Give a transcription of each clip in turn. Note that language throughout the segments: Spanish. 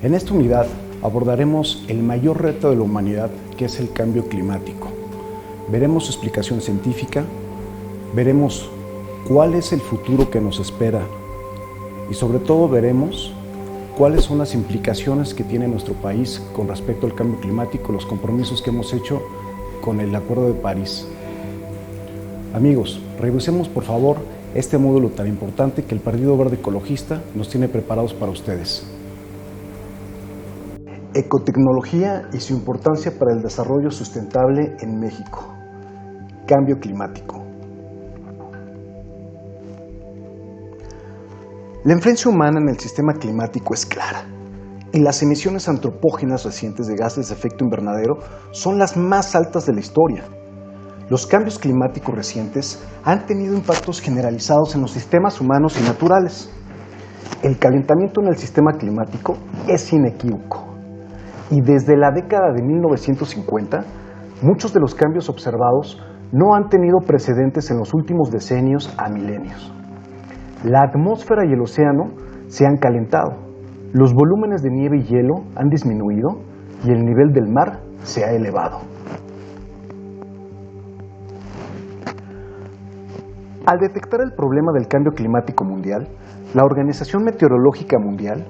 En esta unidad abordaremos el mayor reto de la humanidad, que es el cambio climático. Veremos su explicación científica, veremos cuál es el futuro que nos espera y sobre todo veremos cuáles son las implicaciones que tiene nuestro país con respecto al cambio climático, los compromisos que hemos hecho con el Acuerdo de París. Amigos, revisemos por favor este módulo tan importante que el Partido Verde Ecologista nos tiene preparados para ustedes. Ecotecnología y su importancia para el desarrollo sustentable en México. Cambio climático. La influencia humana en el sistema climático es clara, y las emisiones antropógenas recientes de gases de efecto invernadero son las más altas de la historia. Los cambios climáticos recientes han tenido impactos generalizados en los sistemas humanos y naturales. El calentamiento en el sistema climático es inequívoco, y desde la década de 1950, muchos de los cambios observados no han tenido precedentes en los últimos decenios a milenios. La atmósfera y el océano se han calentado, los volúmenes de nieve y hielo han disminuido y el nivel del mar se ha elevado. Al detectar el problema del cambio climático mundial, la Organización Meteorológica Mundial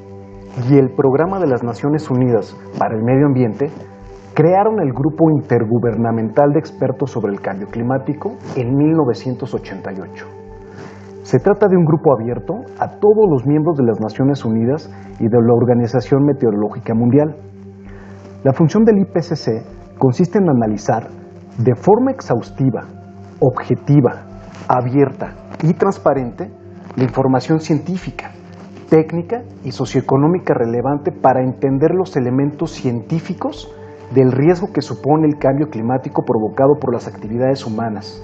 y el Programa de las Naciones Unidas para el Medio Ambiente crearon el Grupo Intergubernamental de Expertos sobre el Cambio Climático en 1988. Se trata de un grupo abierto a todos los miembros de las Naciones Unidas y de la Organización Meteorológica Mundial. La función del IPCC consiste en analizar de forma exhaustiva, objetiva, abierta y transparente la información científica, técnica y socioeconómica relevante para entender los elementos científicos del riesgo que supone el cambio climático provocado por las actividades humanas,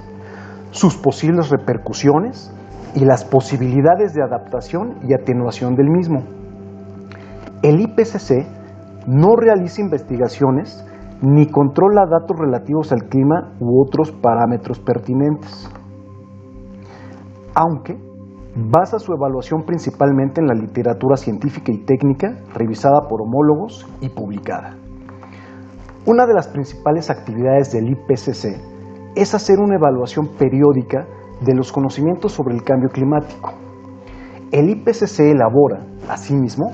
sus posibles repercusiones y las posibilidades de adaptación y atenuación del mismo. El IPCC no realiza investigaciones ni controla datos relativos al clima u otros parámetros pertinentes, aunque basa su evaluación principalmente en la literatura científica y técnica revisada por homólogos y publicada. Una de las principales actividades del IPCC es hacer una evaluación periódica de los conocimientos sobre el cambio climático. El IPCC elabora, asimismo,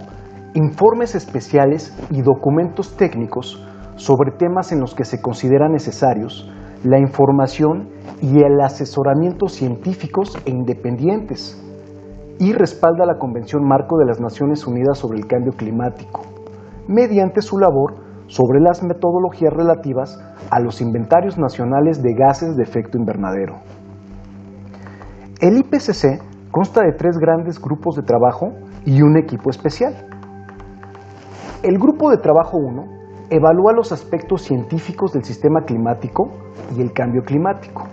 informes especiales y documentos técnicos sobre temas en los que se considera necesarios la información y el asesoramiento científicos e independientes, y respalda la Convención Marco de las Naciones Unidas sobre el Cambio Climático, mediante su labor sobre las metodologías relativas a los inventarios nacionales de gases de efecto invernadero. El IPCC consta de 3 grandes grupos de trabajo y un equipo especial. El grupo de trabajo 1 evalúa los aspectos científicos del sistema climático y el cambio climático.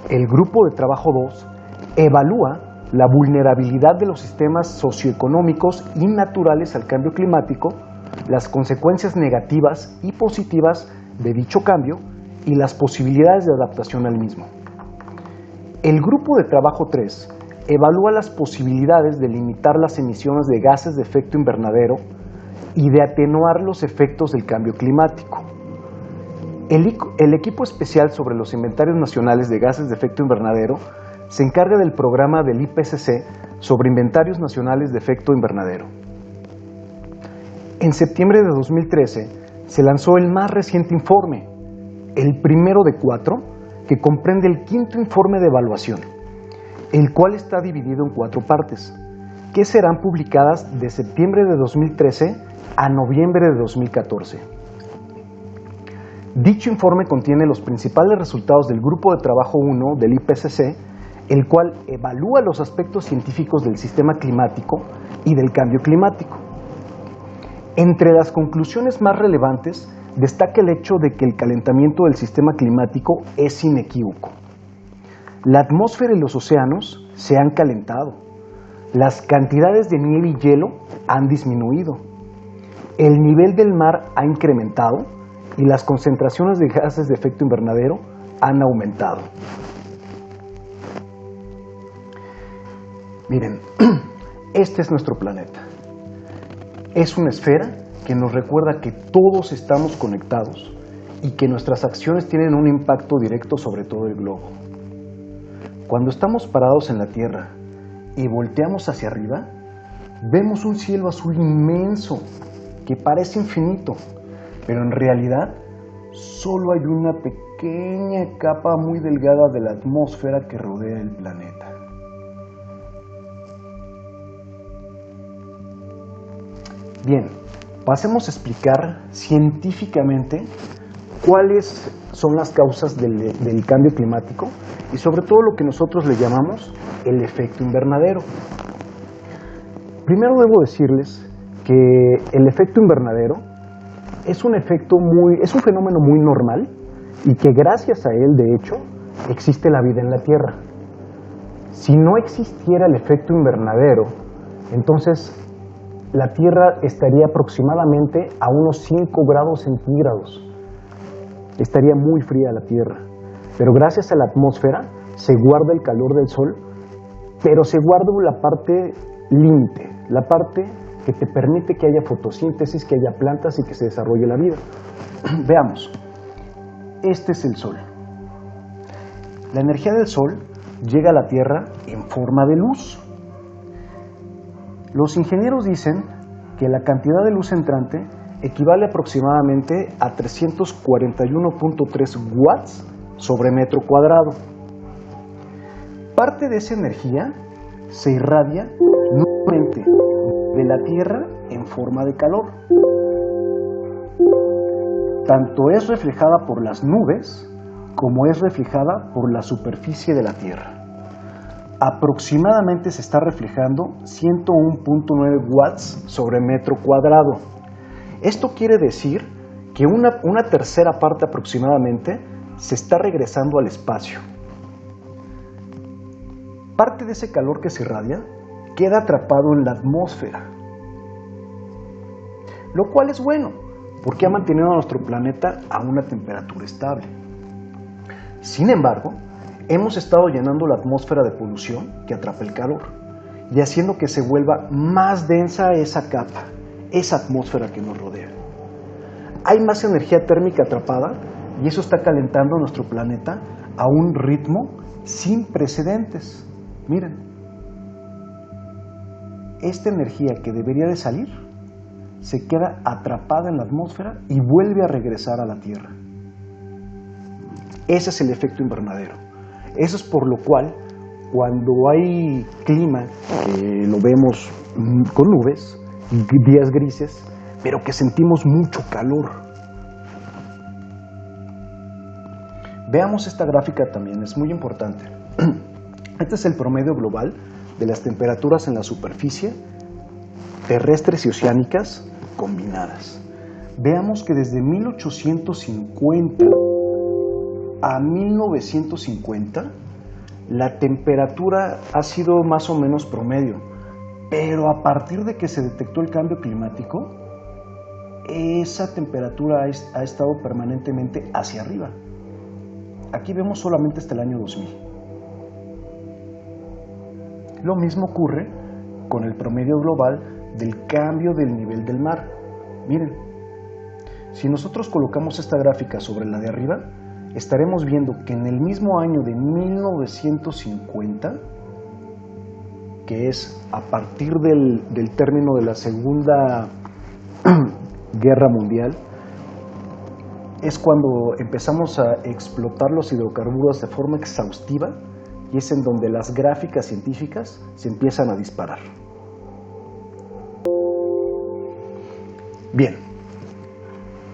El grupo de trabajo 2 evalúa la vulnerabilidad de los sistemas socioeconómicos y naturales al cambio climático, las consecuencias negativas y positivas de dicho cambio y las posibilidades de adaptación al mismo. El grupo de trabajo 3 evalúa las posibilidades de limitar las emisiones de gases de efecto invernadero y de atenuar los efectos del cambio climático. El equipo especial sobre los inventarios nacionales de gases de efecto invernadero se encarga del programa del IPCC sobre inventarios nacionales de efecto invernadero. En septiembre de 2013 se lanzó el más reciente informe, el primero de 4, que comprende el 5º informe de evaluación, el cual está dividido en 4 partes, que serán publicadas de septiembre de 2013 a noviembre de 2014. Dicho informe contiene los principales resultados del Grupo de Trabajo 1 del IPCC, el cual evalúa los aspectos científicos del sistema climático y del cambio climático. Entre las conclusiones más relevantes destaca el hecho de que el calentamiento del sistema climático es inequívoco. La atmósfera y los océanos se han calentado, las cantidades de nieve y hielo han disminuido, el nivel del mar ha incrementado y las concentraciones de gases de efecto invernadero han aumentado. Miren, este es nuestro planeta. Es una esfera que nos recuerda que todos estamos conectados y que nuestras acciones tienen un impacto directo sobre todo el globo. Cuando estamos parados en la Tierra y volteamos hacia arriba, vemos un cielo azul inmenso que parece infinito, pero en realidad solo hay una pequeña capa muy delgada de la atmósfera que rodea el planeta. Bien, pasemos a explicar científicamente cuáles son las causas del cambio climático y sobre todo lo que nosotros le llamamos el efecto invernadero. Primero debo decirles que el efecto invernadero es un fenómeno muy normal y que gracias a él, de hecho, existe la vida en la Tierra. Si no existiera el efecto invernadero, entonces la Tierra estaría aproximadamente a unos 5 grados centígrados. Estaría muy fría la Tierra, pero gracias a la atmósfera se guarda el calor del Sol, pero se guarda la parte límite, la parte que te permite que haya fotosíntesis, que haya plantas y que se desarrolle la vida. Veamos, este es el Sol. La energía del Sol llega a la Tierra en forma de luz. Los ingenieros dicen que la cantidad de luz entrante equivale aproximadamente a 341.3 watts sobre metro cuadrado. Parte de esa energía se irradia nuevamente de la Tierra en forma de calor. Tanto es reflejada por las nubes como es reflejada por la superficie de la Tierra. Aproximadamente se está reflejando 101.9 watts sobre metro cuadrado. Esto quiere decir que una tercera parte aproximadamente se está regresando al espacio. Parte de ese calor que se irradia queda atrapado en la atmósfera, lo cual es bueno porque ha mantenido a nuestro planeta a una temperatura estable. Sin embargo, hemos estado llenando la atmósfera de polución que atrapa el calor y haciendo que se vuelva más densa esa capa, esa atmósfera que nos rodea. Hay más energía térmica atrapada y eso está calentando nuestro planeta a un ritmo sin precedentes. Miren, esta energía que debería de salir se queda atrapada en la atmósfera y vuelve a regresar a la Tierra. Ese es el efecto invernadero. Eso es por lo cual cuando hay clima, lo vemos con nubes, días grises, pero que sentimos mucho calor. Veamos esta gráfica también, es muy importante. Este es el promedio global de las temperaturas en la superficie, terrestres y oceánicas combinadas. Veamos que desde 1850 a 1950 la temperatura ha sido más o menos promedio, pero a partir de que se detectó el cambio climático, esa temperatura ha estado permanentemente hacia arriba. Aquí vemos solamente hasta el año 2000. Lo mismo ocurre con el promedio global del cambio del nivel del mar. Miren, si nosotros colocamos esta gráfica sobre la de arriba, estaremos viendo que en el mismo año de 1950, que es a partir del término de la Segunda Guerra Mundial, es cuando empezamos a explotar los hidrocarburos de forma exhaustiva y es en donde las gráficas científicas se empiezan a disparar. Bien,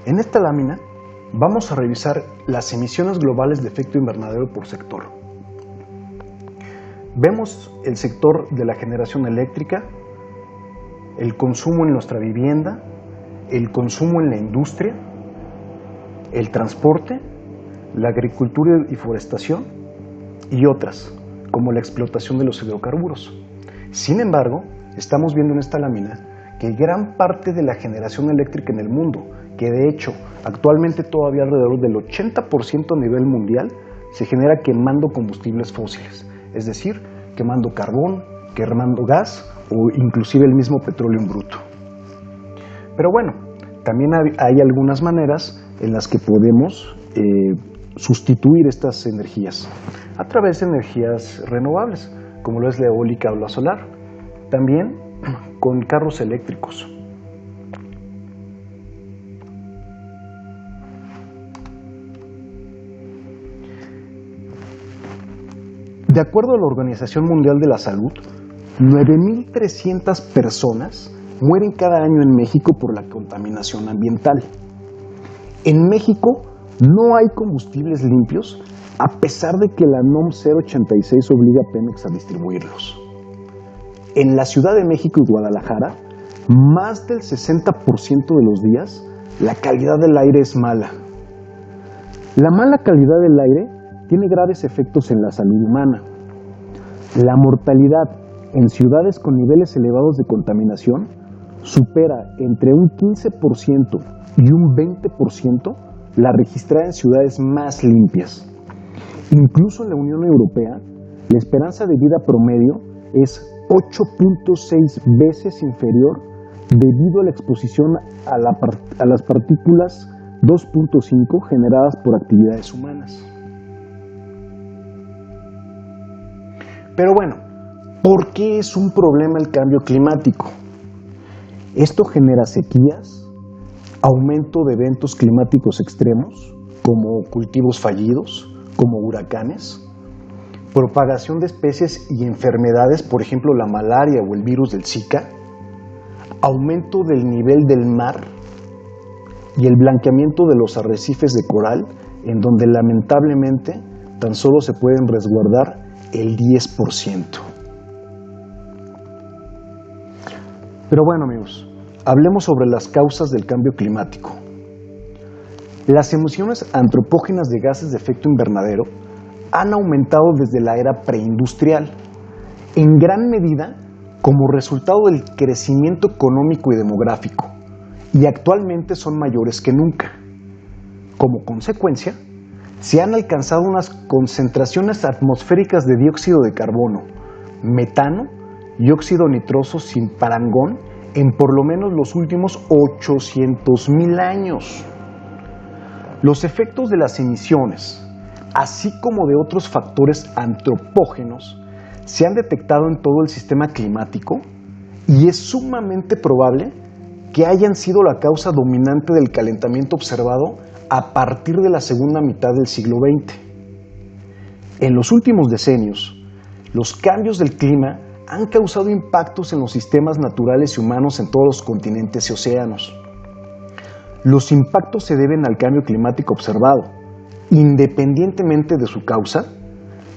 en esta lámina vamos a revisar las emisiones globales de efecto invernadero por sector. Vemos el sector de la generación eléctrica, el consumo en nuestra vivienda, el consumo en la industria, el transporte, la agricultura y forestación y otras, como la explotación de los hidrocarburos. Sin embargo, estamos viendo en esta lámina que gran parte de la generación eléctrica en el mundo, que de hecho actualmente todavía alrededor del 80% a nivel mundial, se genera quemando combustibles fósiles, es decir, quemando carbón, quemando gas o inclusive el mismo petróleo en bruto. Pero bueno, también hay algunas maneras en las que podemos sustituir estas energías a través de energías renovables, como lo es la eólica o la solar. También con carros eléctricos. De acuerdo a la Organización Mundial de la Salud, 9.300 personas mueren cada año en México por la contaminación ambiental. En México no hay combustibles limpios, a pesar de que la NOM 086 obliga a Pemex a distribuirlos. En la Ciudad de México y Guadalajara, más del 60% de los días, la calidad del aire es mala. La mala calidad del aire tiene graves efectos en la salud humana. La mortalidad en ciudades con niveles elevados de contaminación supera entre un 15% y un 20% la registrada en ciudades más limpias. Incluso en la Unión Europea, la esperanza de vida promedio es 8.6 veces inferior debido a la exposición a las partículas 2.5 generadas por actividades humanas. Pero bueno, ¿por qué es un problema el cambio climático? Esto genera sequías, aumento de eventos climáticos extremos, como cultivos fallidos, como huracanes, propagación de especies y enfermedades, por ejemplo la malaria o el virus del Zika, aumento del nivel del mar y el blanqueamiento de los arrecifes de coral, en donde lamentablemente tan solo se pueden resguardar el 10%. Pero bueno, amigos, hablemos sobre las causas del cambio climático. Las emisiones antropógenas de gases de efecto invernadero han aumentado desde la era preindustrial, en gran medida como resultado del crecimiento económico y demográfico, y actualmente son mayores que nunca. Como consecuencia, se han alcanzado unas concentraciones atmosféricas de dióxido de carbono, metano y óxido nitroso sin parangón en por lo menos los últimos 800.000 años. Los efectos de las emisiones, así como de otros factores antropógenos, se han detectado en todo el sistema climático y es sumamente probable que hayan sido la causa dominante del calentamiento observado a partir de la segunda mitad del siglo XX. En los últimos decenios, los cambios del clima han causado impactos en los sistemas naturales y humanos en todos los continentes y océanos. Los impactos se deben al cambio climático observado, independientemente de su causa,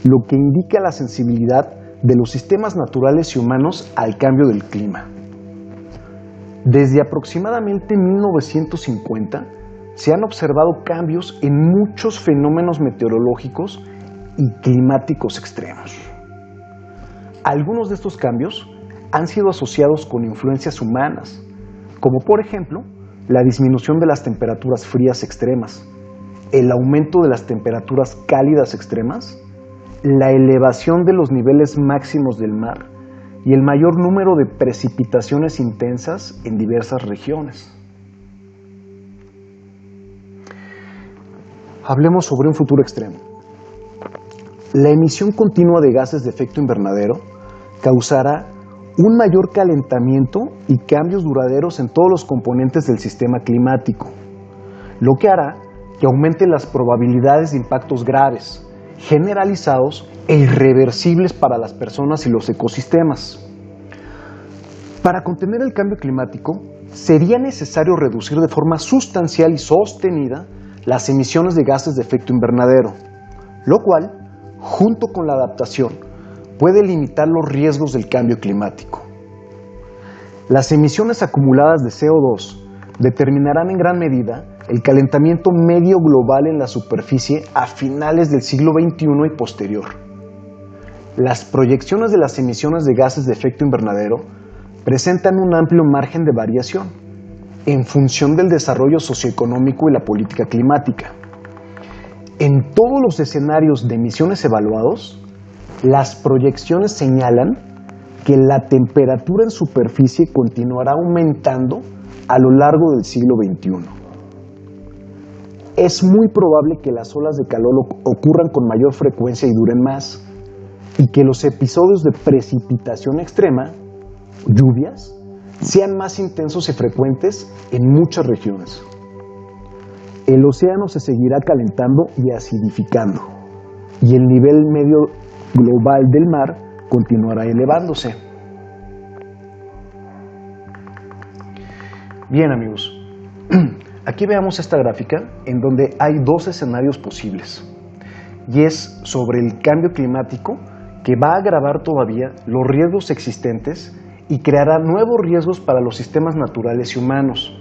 lo que indica la sensibilidad de los sistemas naturales y humanos al cambio del clima. Desde aproximadamente 1950, se han observado cambios en muchos fenómenos meteorológicos y climáticos extremos. Algunos de estos cambios han sido asociados con influencias humanas, como por ejemplo la disminución de las temperaturas frías extremas, el aumento de las temperaturas cálidas extremas, la elevación de los niveles máximos del mar y el mayor número de precipitaciones intensas en diversas regiones. Hablemos sobre un futuro extremo. La emisión continua de gases de efecto invernadero causará un mayor calentamiento y cambios duraderos en todos los componentes del sistema climático, lo que hará que aumenten las probabilidades de impactos graves, generalizados e irreversibles para las personas y los ecosistemas. Para contener el cambio climático, sería necesario reducir de forma sustancial y sostenida las emisiones de gases de efecto invernadero, lo cual, junto con la adaptación, puede limitar los riesgos del cambio climático. Las emisiones acumuladas de CO2 determinarán en gran medida el calentamiento medio global en la superficie a finales del siglo XXI y posterior. Las proyecciones de las emisiones de gases de efecto invernadero presentan un amplio margen de variación en función del desarrollo socioeconómico y la política climática. En todos los escenarios de emisiones evaluados, las proyecciones señalan que la temperatura en superficie continuará aumentando a lo largo del siglo XXI. Es muy probable que las olas de calor ocurran con mayor frecuencia y duren más, y que los episodios de precipitación extrema, lluvias, sean más intensos y frecuentes en muchas regiones. El océano se seguirá calentando y acidificando, y el nivel medio global del mar continuará elevándose. Bien, amigos, aquí veamos esta gráfica en donde hay dos escenarios posibles, y es sobre el cambio climático que va a agravar todavía los riesgos existentes y creará nuevos riesgos para los sistemas naturales y humanos.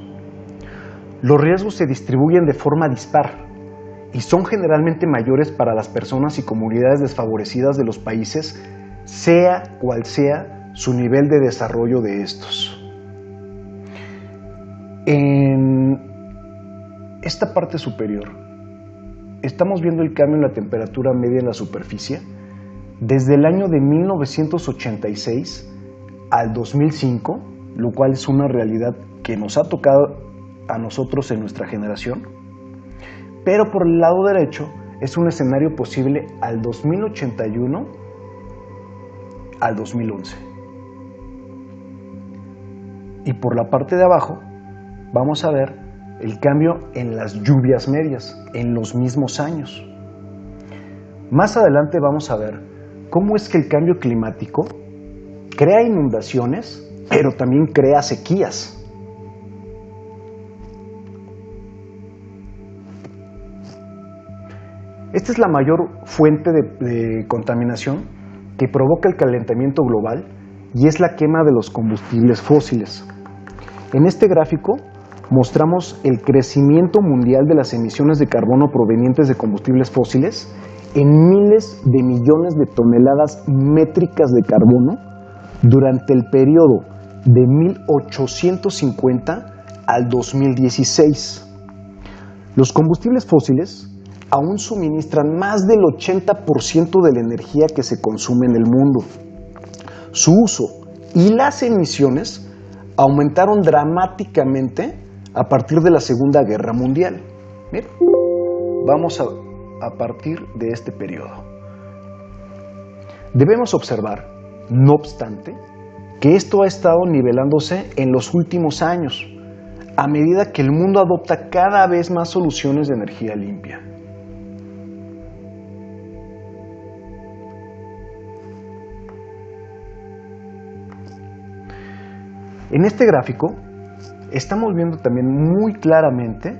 Los riesgos se distribuyen de forma dispar y son generalmente mayores para las personas y comunidades desfavorecidas de los países, sea cual sea su nivel de desarrollo de estos. En esta parte superior estamos viendo el cambio en la temperatura media en la superficie desde el año de 1986 al 2005, lo cual es una realidad que nos ha tocado a nosotros en nuestra generación, pero por el lado derecho es un escenario posible al 2081 al 2011. Y por la parte de abajo vamos a ver el cambio en las lluvias medias en los mismos años. Más adelante vamos a ver cómo es que el cambio climático crea inundaciones, pero también crea sequías. Esta es la mayor fuente de contaminación que provoca el calentamiento global y es la quema de los combustibles fósiles. En este gráfico mostramos el crecimiento mundial de las emisiones de carbono provenientes de combustibles fósiles en miles de millones de toneladas métricas de carbono durante el periodo de 1850 al 2016. Los combustibles fósiles aún suministran más del 80% de la energía que se consume en el mundo. Su uso y las emisiones aumentaron dramáticamente a partir de la Segunda Guerra Mundial. Miren, vamos a partir de este periodo. Debemos observar, no obstante, que esto ha estado nivelándose en los últimos años, a medida que el mundo adopta cada vez más soluciones de energía limpia. En este gráfico estamos viendo también muy claramente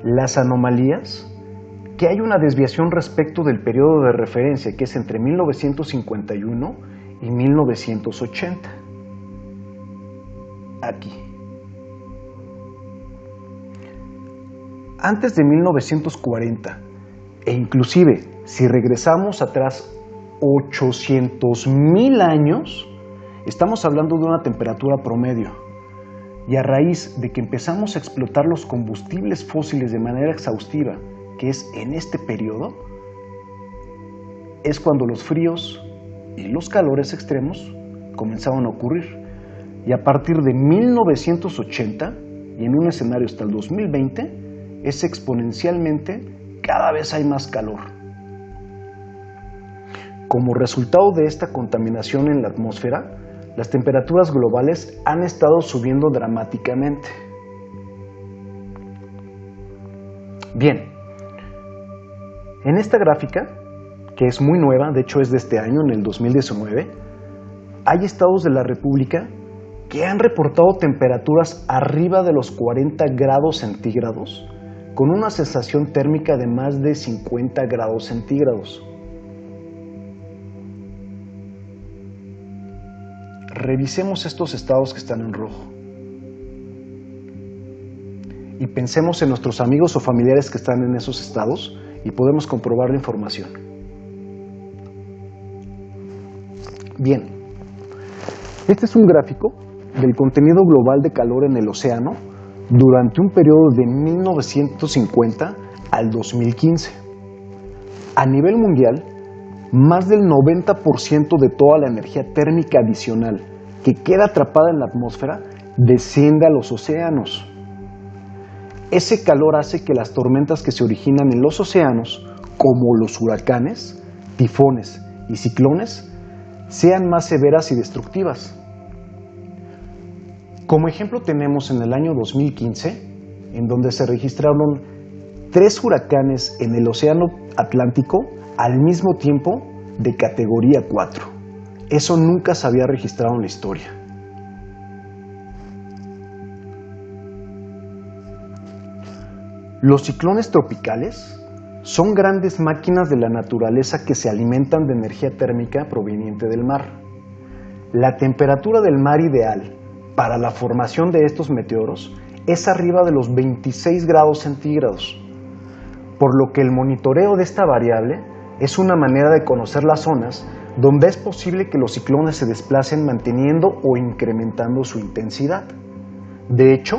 las anomalías, que hay una desviación respecto del periodo de referencia, que es entre 1951 y 1980. Aquí. Antes de 1940, e inclusive si regresamos atrás 800,000 años, estamos hablando de una temperatura promedio. Y a raíz de que empezamos a explotar los combustibles fósiles de manera exhaustiva, que es en este periodo, es cuando los fríos y los calores extremos comenzaron a ocurrir. Y a partir de 1980, y en un escenario hasta el 2020, es exponencialmente cada vez hay más calor. Como resultado de esta contaminación en la atmósfera, las temperaturas globales han estado subiendo dramáticamente. Bien, en esta gráfica, que es muy nueva, de hecho es de este año, en el 2019, hay estados de la República que han reportado temperaturas arriba de los 40 grados centígrados, con una sensación térmica de más de 50 grados centígrados. Revisemos estos estados que están en rojo y pensemos en nuestros amigos o familiares que están en esos estados y podemos comprobar la información. Bien, este es un gráfico del contenido global de calor en el océano durante un periodo de 1950 al 2015. A nivel mundial, más del 90% de toda la energía térmica adicional que queda atrapada en la atmósfera desciende a los océanos. Ese calor hace que las tormentas que se originan en los océanos, como los huracanes, tifones y ciclones, sean más severas y destructivas. Como ejemplo tenemos en el año 2015, en donde se registraron 3 huracanes en el Océano Atlántico al mismo tiempo de categoría 4. Eso nunca se había registrado en la historia. Los ciclones tropicales son grandes máquinas de la naturaleza que se alimentan de energía térmica proveniente del mar. La temperatura del mar ideal para la formación de estos meteoros es arriba de los 26 grados centígrados, por lo que el monitoreo de esta variable es una manera de conocer las zonas donde es posible que los ciclones se desplacen manteniendo o incrementando su intensidad. De hecho,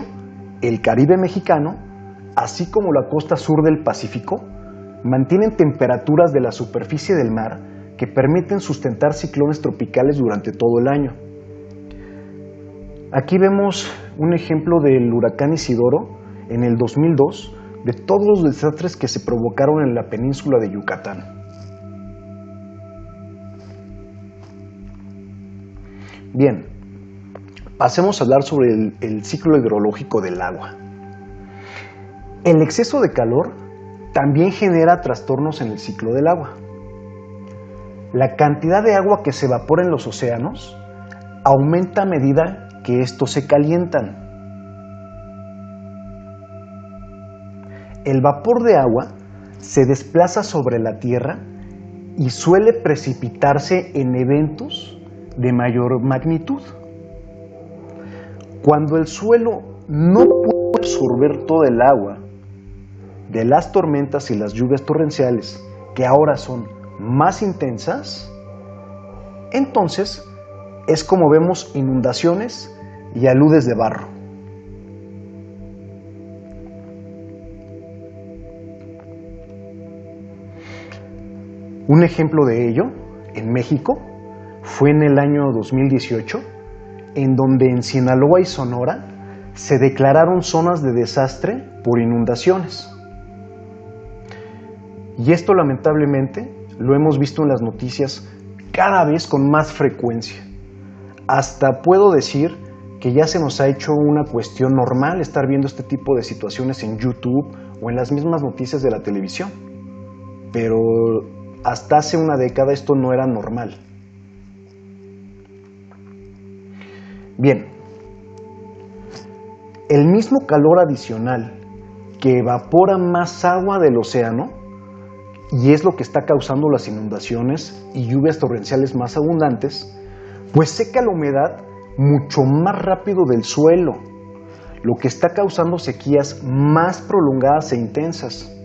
el Caribe mexicano, así como la costa sur del Pacífico, mantienen temperaturas de la superficie del mar que permiten sustentar ciclones tropicales durante todo el año. Aquí vemos un ejemplo del huracán Isidoro en el 2002, de todos los desastres que se provocaron en la península de Yucatán. Bien, pasemos a hablar sobre el ciclo hidrológico del agua. El exceso de calor también genera trastornos en el ciclo del agua. La cantidad de agua que se evapora en los océanos aumenta a medida que estos se calientan. El vapor de agua se desplaza sobre la Tierra y suele precipitarse en eventos de mayor magnitud. Cuando el suelo no puede absorber todo el agua de las tormentas y las lluvias torrenciales, que ahora son más intensas, entonces es como vemos inundaciones y aludes de barro. Un ejemplo de ello, en México, fue en el año 2018, en donde en Sinaloa y Sonora se declararon zonas de desastre por inundaciones. Y esto lamentablemente lo hemos visto en las noticias cada vez con más frecuencia. Hasta puedo decir que ya se nos ha hecho una cuestión normal estar viendo este tipo de situaciones en YouTube o en las mismas noticias de la televisión. Pero hasta hace una década esto no era normal. Bien, el mismo calor adicional que evapora más agua del océano, y es lo que está causando las inundaciones y lluvias torrenciales más abundantes, pues seca la humedad mucho más rápido del suelo, lo que está causando sequías más prolongadas e intensas.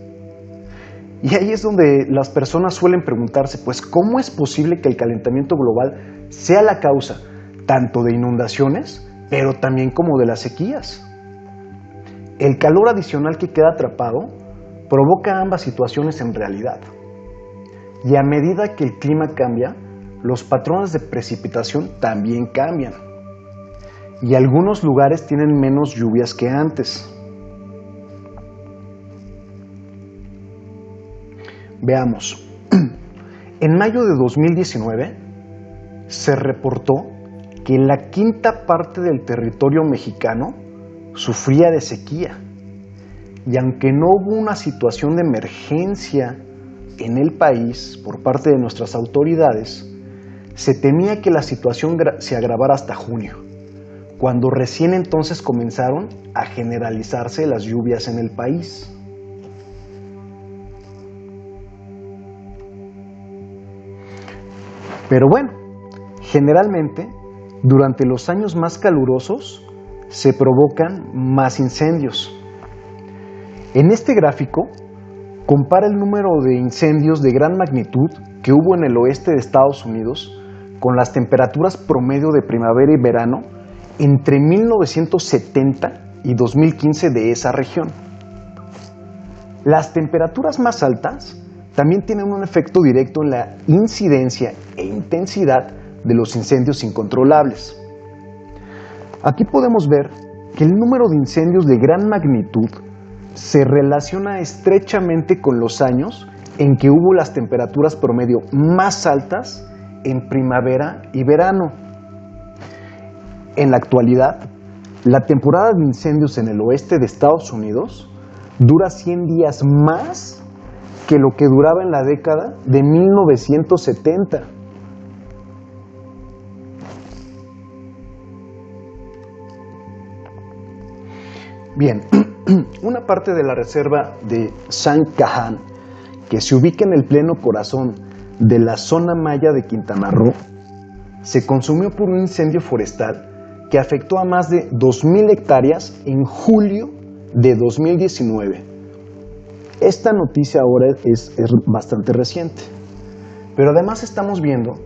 Y ahí es donde las personas suelen preguntarse, pues, ¿cómo es posible que el calentamiento global sea la causa tanto de inundaciones, pero también como de las sequías? El calor adicional que queda atrapado provoca ambas situaciones en realidad. Y a medida que el clima cambia, los patrones de precipitación también cambian. Y algunos lugares tienen menos lluvias que antes. Veamos. En mayo de 2019 se reportó que la quinta parte del territorio mexicano sufría de sequía. Y aunque no hubo una situación de emergencia en el país por parte de nuestras autoridades, se temía que la situación se agravara hasta junio, cuando recién entonces comenzaron a generalizarse las lluvias en el país. Pero bueno, generalmente, durante los años más calurosos, se provocan más incendios. En este gráfico, compara el número de incendios de gran magnitud que hubo en el oeste de Estados Unidos con las temperaturas promedio de primavera y verano entre 1970 y 2015 de esa región. Las temperaturas más altas también tienen un efecto directo en la incidencia e intensidad de los incendios incontrolables. Aquí podemos ver que el número de incendios de gran magnitud se relaciona estrechamente con los años en que hubo las temperaturas promedio más altas en primavera y verano. En la actualidad, la temporada de incendios en el oeste de Estados Unidos dura 100 días más que lo que duraba en la década de 1970. Bien, una parte de la reserva de San Caján, que se ubica en el pleno corazón de la zona maya de Quintana Roo, se consumió por un incendio forestal que afectó a más de 2.000 hectáreas en julio de 2019. Esta noticia ahora es bastante reciente, pero además estamos viendo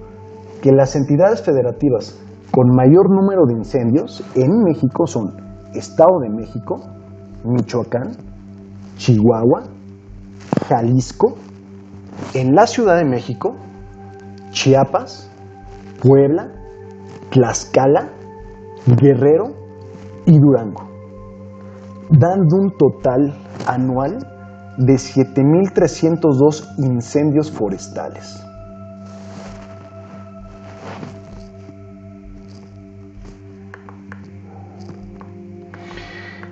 que las entidades federativas con mayor número de incendios en México son Estado de México, Michoacán, Chihuahua, Jalisco, en la Ciudad de México, Chiapas, Puebla, Tlaxcala, Guerrero y Durango, dando un total anual de 7.302 incendios forestales.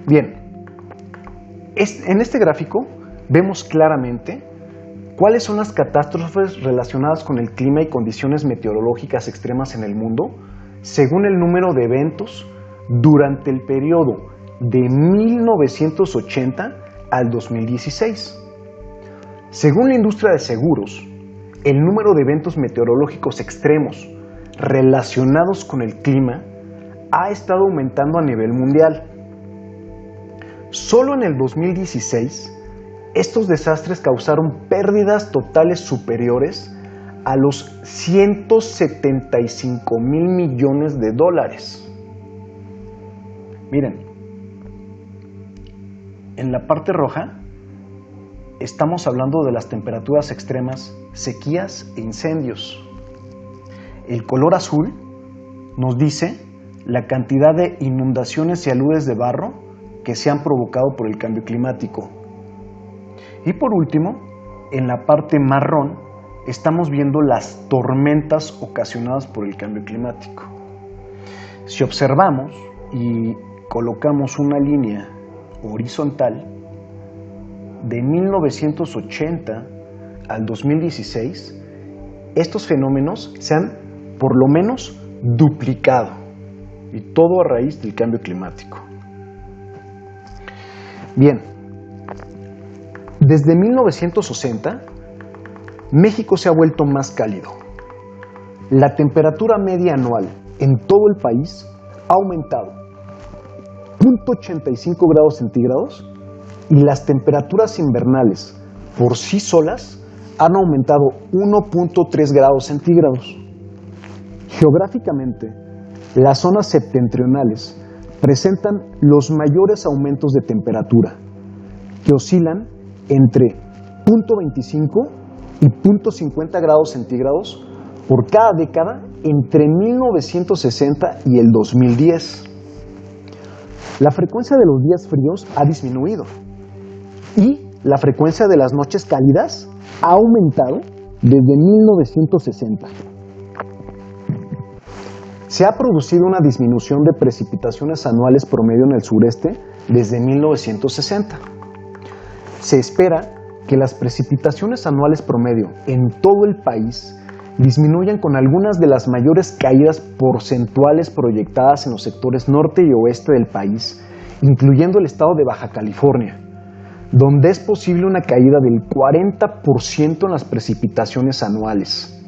Bien, en este gráfico vemos claramente cuáles son las catástrofes relacionadas con el clima y condiciones meteorológicas extremas en el mundo según el número de eventos durante el periodo de 1980 al 2016. Según la industria de seguros, el número de eventos meteorológicos extremos relacionados con el clima ha estado aumentando a nivel mundial. Solo en el 2016, estos desastres causaron pérdidas totales superiores a los 175.000 millones de dólares. Miren, en la parte roja estamos hablando de las temperaturas extremas, sequías e incendios. El color azul nos dice la cantidad de inundaciones y aludes de barro que se han provocado por el cambio climático. Y por último, en la parte marrón, estamos viendo las tormentas ocasionadas por el cambio climático. Si observamos y colocamos una línea horizontal, de 1980 al 2016, estos fenómenos se han por lo menos duplicado, y todo a raíz del cambio climático. Bien, desde 1960, México se ha vuelto más cálido. La temperatura media anual en todo el país ha aumentado 0.85 grados centígrados y las temperaturas invernales por sí solas han aumentado 1.3 grados centígrados. Geográficamente, las zonas septentrionales presentan los mayores aumentos de temperatura, que oscilan entre 0.25 y 0.50 grados centígrados por cada década entre 1960 y el 2010. La frecuencia de los días fríos ha disminuido y la frecuencia de las noches cálidas ha aumentado desde 1960. Se ha producido una disminución de precipitaciones anuales promedio en el sureste desde 1960. Se espera que las precipitaciones anuales promedio en todo el país disminuyan con algunas de las mayores caídas porcentuales proyectadas en los sectores norte y oeste del país, incluyendo el estado de Baja California, donde es posible una caída del 40% en las precipitaciones anuales.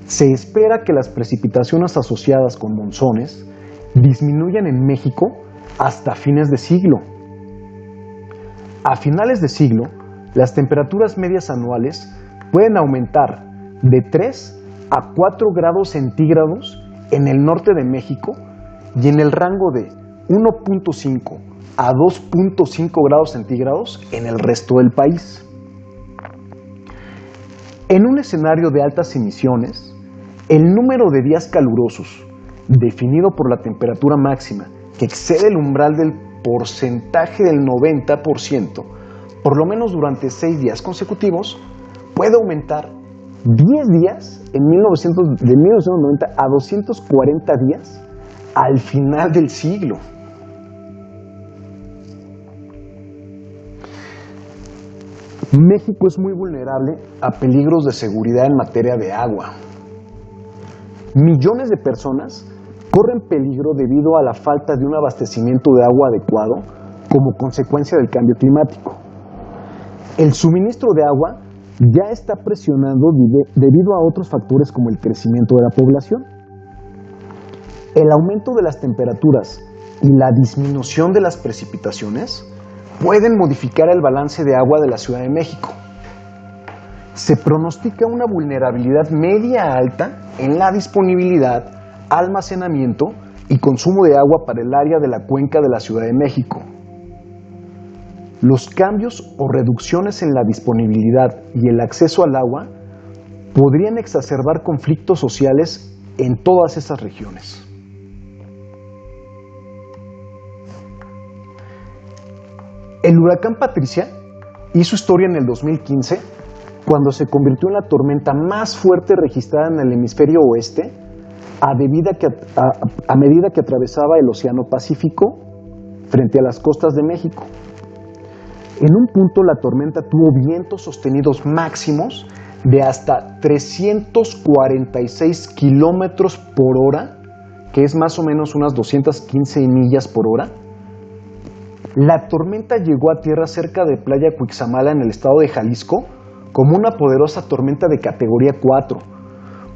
Se espera que las precipitaciones asociadas con monzones disminuyan en México hasta fines de siglo. A finales de siglo, las temperaturas medias anuales pueden aumentar de 3 a 4 grados centígrados en el norte de México y en el rango de 1.5 a 2.5 grados centígrados en el resto del país. En un escenario de altas emisiones, el número de días calurosos definido por la temperatura máxima que excede el umbral del porcentaje del 90%, por lo menos durante 6 días consecutivos, puede aumentar 10 días de 1990 a 240 días al final del siglo. México es muy vulnerable a peligros de seguridad en materia de agua. Millones de personas corren peligro debido a la falta de un abastecimiento de agua adecuado como consecuencia del cambio climático. El suministro de agua ya está presionando debido a otros factores como el crecimiento de la población. El aumento de las temperaturas y la disminución de las precipitaciones pueden modificar el balance de agua de la Ciudad de México. Se pronostica una vulnerabilidad media a alta en la disponibilidad, almacenamiento y consumo de agua para el área de la cuenca de la Ciudad de México. Los cambios o reducciones en la disponibilidad y el acceso al agua podrían exacerbar conflictos sociales en todas esas regiones. El huracán Patricia hizo historia en el 2015 cuando se convirtió en la tormenta más fuerte registrada en el hemisferio oeste a medida que atravesaba el Océano Pacífico frente a las costas de México. En un punto la tormenta tuvo vientos sostenidos máximos de hasta 346 kilómetros por hora, que es más o menos unas 215 millas por hora. La tormenta llegó a tierra cerca de Playa Cuixamala en el estado de Jalisco como una poderosa tormenta de categoría 4,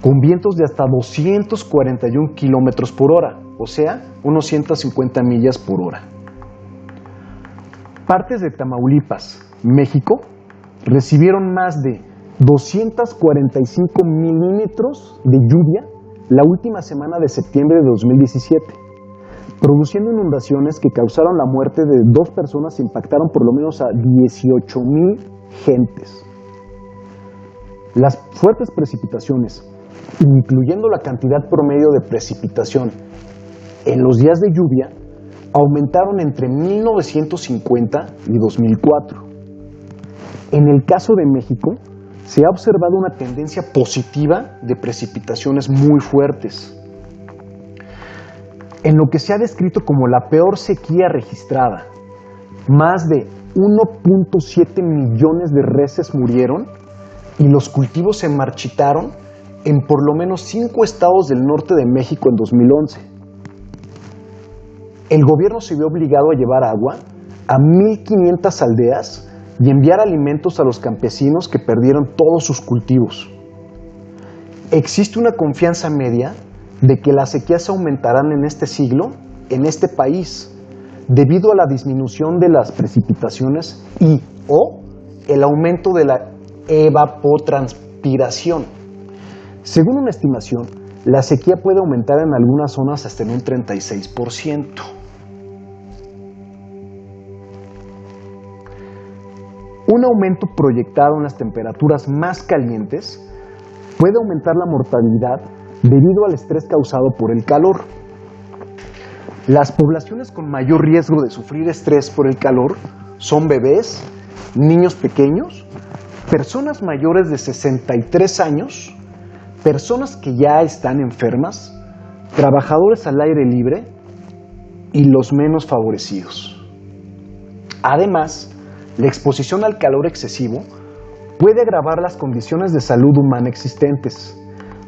con vientos de hasta 241 kilómetros por hora, o sea, unos 150 millas por hora. Partes de Tamaulipas, México, recibieron más de 245 milímetros de lluvia la última semana de septiembre de 2017, produciendo inundaciones que causaron la muerte de 2 personas e impactaron por lo menos a 18,000 gentes. Las fuertes precipitaciones, incluyendo la cantidad promedio de precipitación en los días de lluvia, aumentaron entre 1950 y 2004. En el caso de México, se ha observado una tendencia positiva de precipitaciones muy fuertes, en lo que se ha descrito como la peor sequía registrada. Más de 1.7 millones de reses murieron y los cultivos se marchitaron en por lo menos 5 estados del norte de México en 2011. El gobierno se vio obligado a llevar agua a 1,500 aldeas y enviar alimentos a los campesinos que perdieron todos sus cultivos. Existe una confianza media de que las sequías aumentarán en este siglo en este país debido a la disminución de las precipitaciones y o el aumento de la evapotranspiración. Según una estimación, la sequía puede aumentar en algunas zonas hasta en un 36%. Un aumento proyectado en las temperaturas más calientes puede aumentar la mortalidad debido al estrés causado por el calor. Las poblaciones con mayor riesgo de sufrir estrés por el calor son bebés, niños pequeños, personas mayores de 63 años, personas que ya están enfermas, trabajadores al aire libre y los menos favorecidos. Además, la exposición al calor excesivo puede agravar las condiciones de salud humana existentes,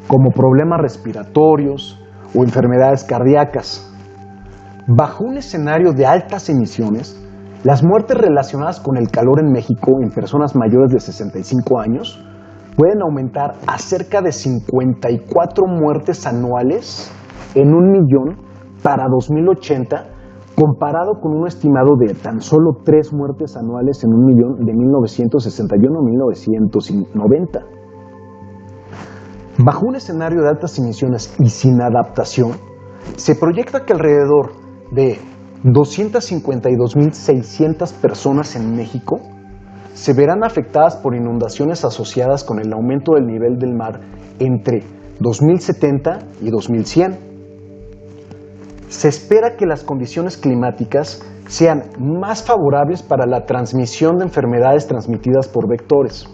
como problemas respiratorios o enfermedades cardíacas. Bajo un escenario de altas emisiones, las muertes relacionadas con el calor en México en personas mayores de 65 años pueden aumentar a cerca de 54 muertes anuales en 1 millón para 2080, comparado con un estimado de tan solo 3 muertes anuales en 1 millón de 1961 a 1990. Bajo un escenario de altas emisiones y sin adaptación, se proyecta que alrededor de 252,600 personas en México se verán afectadas por inundaciones asociadas con el aumento del nivel del mar entre 2070 y 2100. Se espera que las condiciones climáticas sean más favorables para la transmisión de enfermedades transmitidas por vectores.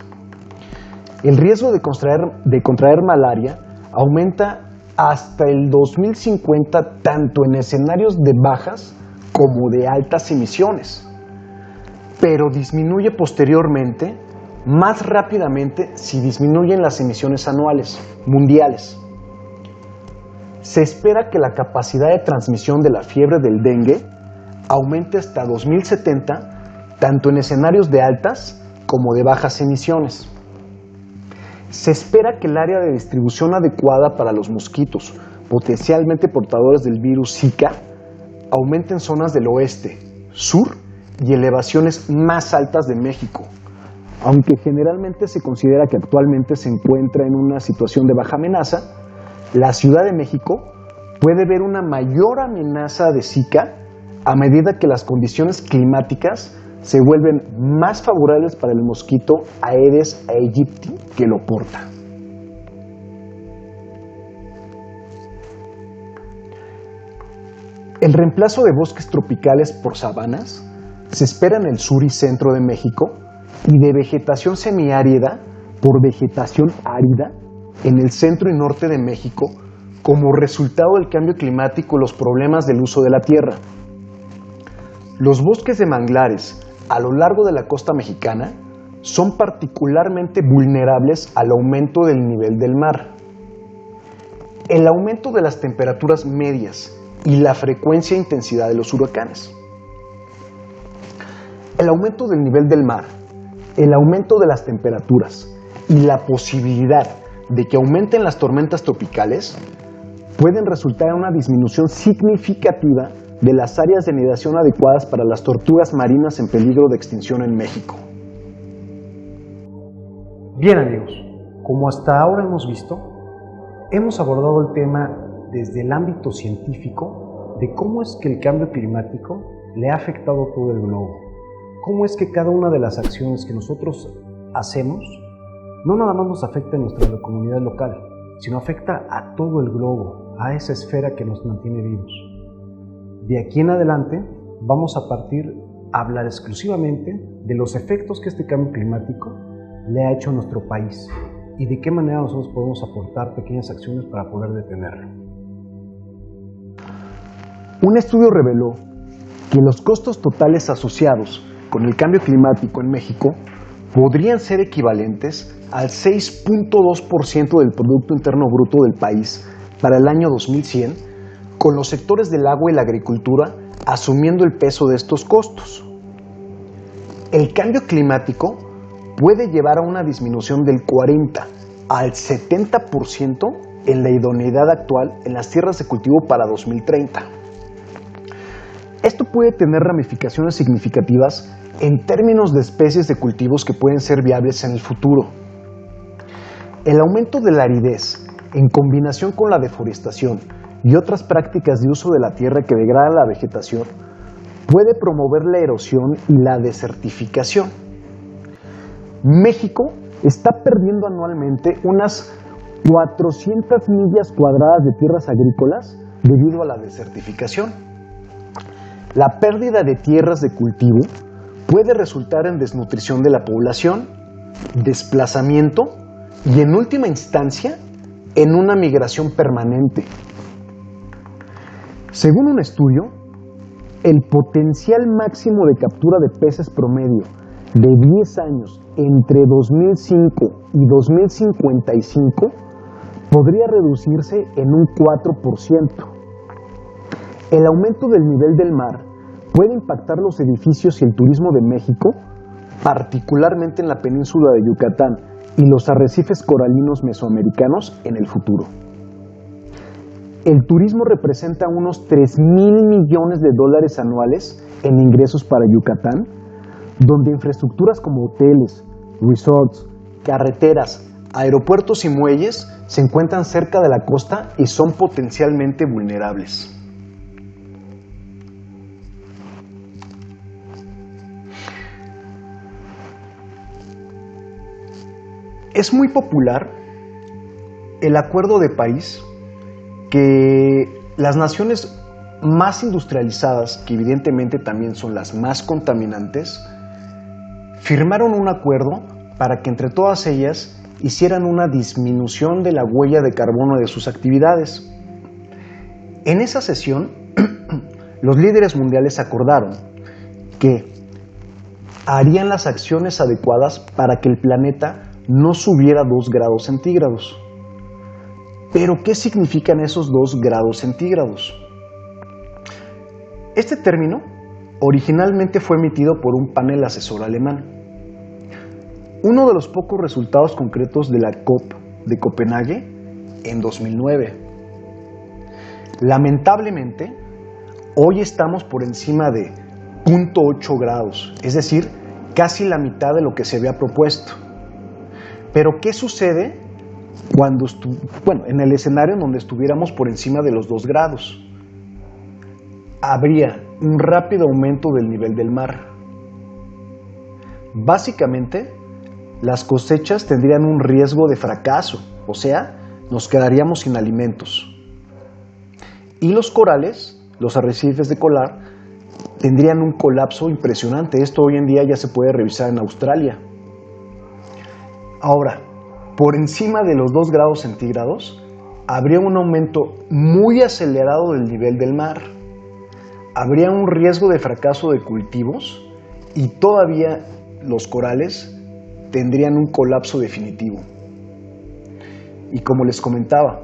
El riesgo de contraer malaria aumenta hasta el 2050 tanto en escenarios de bajas como de altas emisiones, pero disminuye posteriormente más rápidamente si disminuyen las emisiones anuales mundiales. Se espera que la capacidad de transmisión de la fiebre del dengue aumente hasta 2070, tanto en escenarios de altas como de bajas emisiones. Se espera que el área de distribución adecuada para los mosquitos, potencialmente portadores del virus Zika, aumente en zonas del oeste, sur y elevaciones más altas de México, aunque generalmente se considera que actualmente se encuentra en una situación de baja amenaza. La Ciudad de México puede ver una mayor amenaza de Zika a medida que las condiciones climáticas se vuelven más favorables para el mosquito Aedes aegypti que lo porta. El reemplazo de bosques tropicales por sabanas se espera en el sur y centro de México y de vegetación semiárida por vegetación árida en el centro y norte de México como resultado del cambio climático y los problemas del uso de la tierra. Los bosques de manglares a lo largo de la costa mexicana son particularmente vulnerables al aumento del nivel del mar. El aumento de las temperaturas medias y la frecuencia e intensidad de los huracanes. El aumento del nivel del mar, el aumento de las temperaturas y la posibilidad de que aumenten las tormentas tropicales pueden resultar en una disminución significativa de las áreas de nidación adecuadas para las tortugas marinas en peligro de extinción en México. Bien amigos, como hasta ahora hemos visto, hemos abordado el tema desde el ámbito científico de cómo es que el cambio climático le ha afectado a todo el globo, cómo es que cada una de las acciones que nosotros hacemos no nada más nos afecta a nuestra comunidad local, sino afecta a todo el globo, a esa esfera que nos mantiene vivos. De aquí en adelante vamos a partir a hablar exclusivamente de los efectos que este cambio climático le ha hecho a nuestro país y de qué manera nosotros podemos aportar pequeñas acciones para poder detenerlo. Un estudio reveló que los costos totales asociados con el cambio climático en México podrían ser equivalentes al 6.2% del Producto Interno Bruto del país para el año 2100, con los sectores del agua y la agricultura asumiendo el peso de estos costos. El cambio climático puede llevar a una disminución del 40 al 70% en la idoneidad actual en las tierras de cultivo para 2030. Esto puede tener ramificaciones significativas en términos de especies de cultivos que pueden ser viables en el futuro. El aumento de la aridez, en combinación con la deforestación y otras prácticas de uso de la tierra que degradan la vegetación, puede promover la erosión y la desertificación. México está perdiendo anualmente unas 400 millas cuadradas de tierras agrícolas debido a la desertificación. La pérdida de tierras de cultivo puede resultar en desnutrición de la población, desplazamiento y, en última instancia, en una migración permanente. Según un estudio, el potencial máximo de captura de peces promedio de 10 años entre 2005 y 2055 podría reducirse en un 4%. El aumento del nivel del mar puede impactar los edificios y el turismo de México, particularmente en la península de Yucatán y los arrecifes coralinos mesoamericanos en el futuro. El turismo representa unos 3,000 millones de dólares anuales en ingresos para Yucatán, donde infraestructuras como hoteles, resorts, carreteras, aeropuertos y muelles se encuentran cerca de la costa y son potencialmente vulnerables. Es muy popular el Acuerdo de París que las naciones más industrializadas, que evidentemente también son las más contaminantes, firmaron un acuerdo para que entre todas ellas hicieran una disminución de la huella de carbono de sus actividades. En esa sesión, los líderes mundiales acordaron que harían las acciones adecuadas para que el planeta no subiera 2 grados centígrados. ¿Pero qué significan esos 2 grados centígrados? Este término originalmente fue emitido por un panel asesor alemán. Uno de los pocos resultados concretos de la COP de Copenhague en 2009. Lamentablemente, hoy estamos por encima de 0.8 grados, es decir, casi la mitad de lo que se había propuesto. Pero ¿qué sucede cuando en el escenario en donde estuviéramos por encima de los 2 grados? Habría un rápido aumento del nivel del mar. Básicamente, las cosechas tendrían un riesgo de fracaso, o sea, nos quedaríamos sin alimentos. Y los corales, los arrecifes de coral, tendrían un colapso impresionante. Esto hoy en día ya se puede revisar en Australia. Ahora, por encima de los 2 grados centígrados, habría un aumento muy acelerado del nivel del mar. Habría un riesgo de fracaso de cultivos y todavía los corales tendrían un colapso definitivo. Y como les comentaba,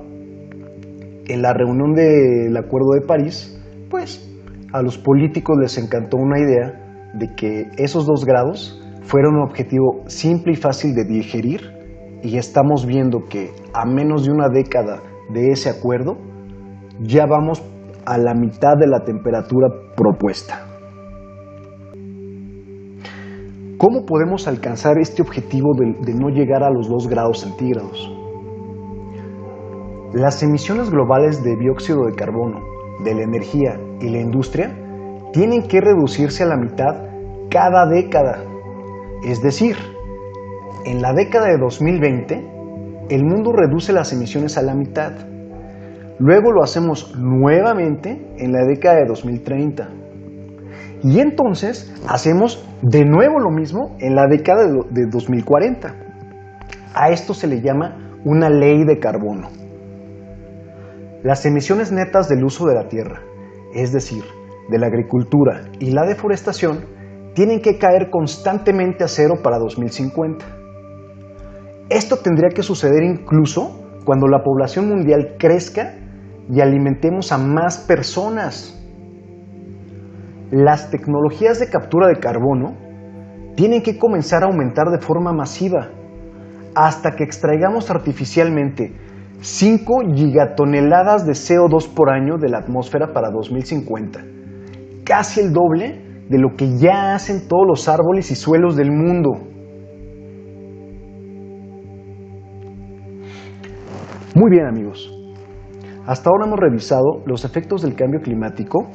en la reunión del Acuerdo de París, pues a los políticos les encantó una idea de que esos 2 grados fueran un objetivo simple y fácil de digerir, y estamos viendo que a menos de una década de ese acuerdo ya vamos a la mitad de la temperatura propuesta. ¿Cómo podemos alcanzar este objetivo de no llegar a los 2 grados centígrados? Las emisiones globales de dióxido de carbono, de la energía y la industria tienen que reducirse a la mitad cada década. Es decir, en la década de 2020, el mundo reduce las emisiones a la mitad. Luego lo hacemos nuevamente en la década de 2030. Y entonces hacemos de nuevo lo mismo en la década de 2040. A esto se le llama una ley de carbono. Las emisiones netas del uso de la tierra, es decir, de la agricultura y la deforestación, tienen que caer constantemente a cero para 2050. Esto tendría que suceder incluso cuando la población mundial crezca y alimentemos a más personas. Las tecnologías de captura de carbono tienen que comenzar a aumentar de forma masiva hasta que extraigamos artificialmente 5 gigatoneladas de CO2 por año de la atmósfera para 2050, casi el doble de lo que ya hacen todos los árboles y suelos del mundo. Muy bien, amigos, hasta ahora hemos revisado los efectos del cambio climático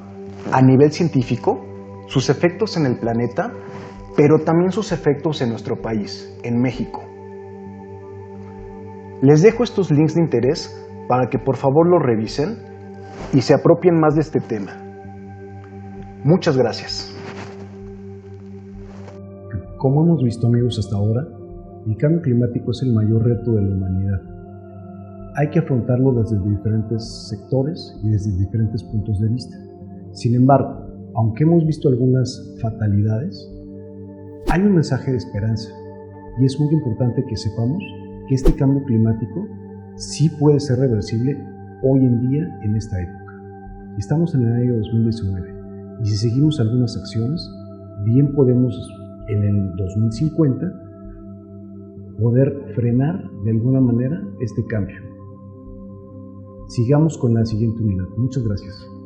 a nivel científico, sus efectos en el planeta, pero también sus efectos en nuestro país, en México. Les dejo estos links de interés para que por favor los revisen y se apropien más de este tema. Muchas gracias. Como hemos visto, amigos, hasta ahora, el cambio climático es el mayor reto de la humanidad. Hay que afrontarlo desde diferentes sectores y desde diferentes puntos de vista. Sin embargo, aunque hemos visto algunas fatalidades, hay un mensaje de esperanza, y es muy importante que sepamos que este cambio climático sí puede ser reversible hoy en día en esta época. Estamos en el año 2019 y si seguimos algunas acciones, bien podemos en el 2050 poder frenar de alguna manera este cambio. Sigamos con la siguiente unidad. Muchas gracias.